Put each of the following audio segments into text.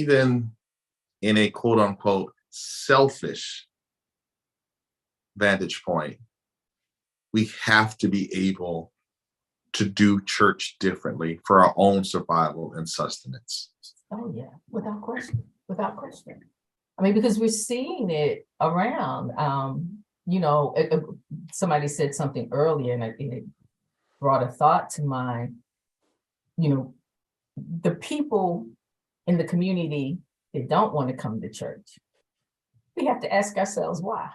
even in a quote unquote selfish vantage point, we have to be able to do church differently for our own survival and sustenance. Oh yeah, without question, without question. I mean, because we're seeing it around. Somebody said something earlier, and it brought a thought to mind. The people in the community that don't want to come to church, we have to ask ourselves why.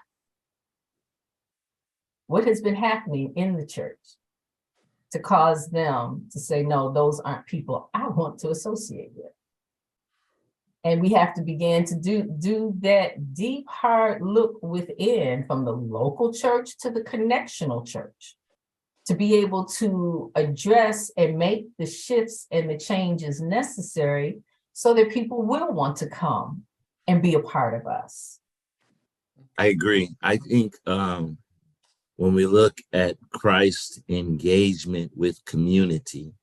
What has been happening in the church to cause them to say, no, those aren't people I want to associate with? And we have to begin to do that deep, hard look within, from the local church to the connectional church, to be able to address and make the shifts and the changes necessary so that people will want to come and be a part of us. I agree. I think when we look at Christ's engagement with community,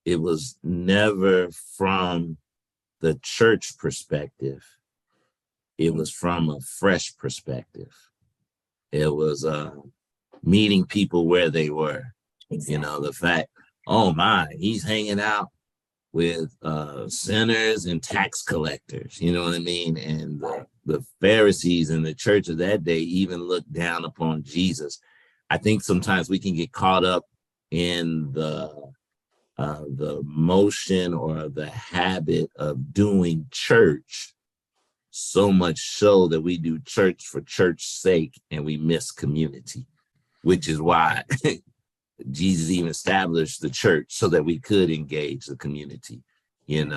it was never from the church perspective. It was from a fresh perspective. It was meeting people where they were. Exactly. The fact, oh my, he's hanging out with sinners and tax collectors, you know what I mean? And the Pharisees in the church of that day even looked down upon Jesus. I think sometimes we can get caught up in the motion or the habit of doing church, so much so that we do church for church's sake and we miss community, which is why Jesus even established the church so that we could engage the community, and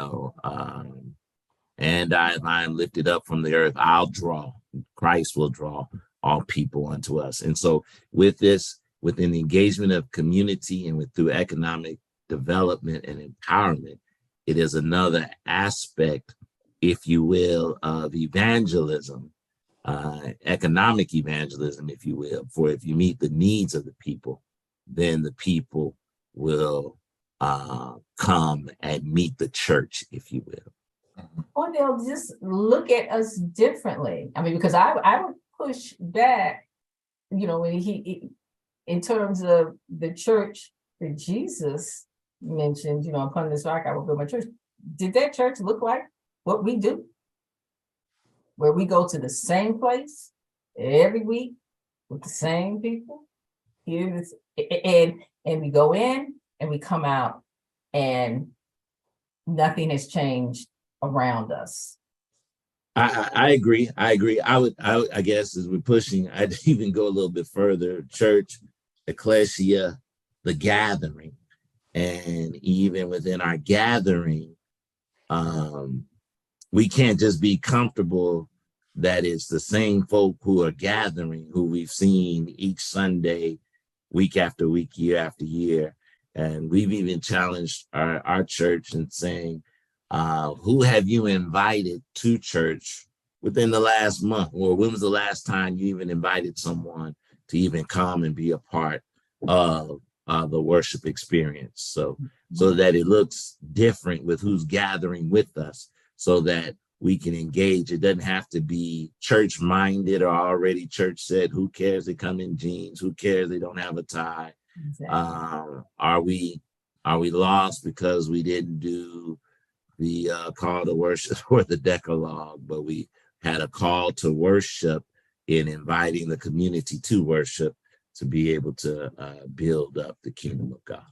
I'm lifted up from the earth, I'll draw. Christ will draw all people unto us. And so with this, within the engagement of community and through economic development and empowerment, it is another aspect, if you will, of evangelism, economic evangelism, if you will. For if you meet the needs of the people, then the people will come and meet the church, if you will. Or they'll just look at us differently. I mean, because I would push back, when he in terms of the church that Jesus mentioned, upon this rock I will build my church. Did that church look like what we do? Where we go to the same place every week with the same people? And we go in and we come out and nothing has changed around us. I agree. I guess as we're pushing, I'd even go a little bit further. Church, ecclesia, the gathering. And even within our gathering, we can't just be comfortable that it's the same folk who are gathering, who we've seen each Sunday, week after week, year after year. And we've even challenged our church and saying, who have you invited to church within the last month? Or when was the last time you even invited someone to even come and be a part of the worship experience? So that it looks different with who's gathering with us, so that we can engage. It doesn't have to be church minded or already church said, who cares they come in jeans? Who cares they don't have a tie? Exactly. Are we lost because we didn't do the call to worship or the Decalogue, but we had a call to worship in inviting the community to worship, to be able to build up the kingdom of God.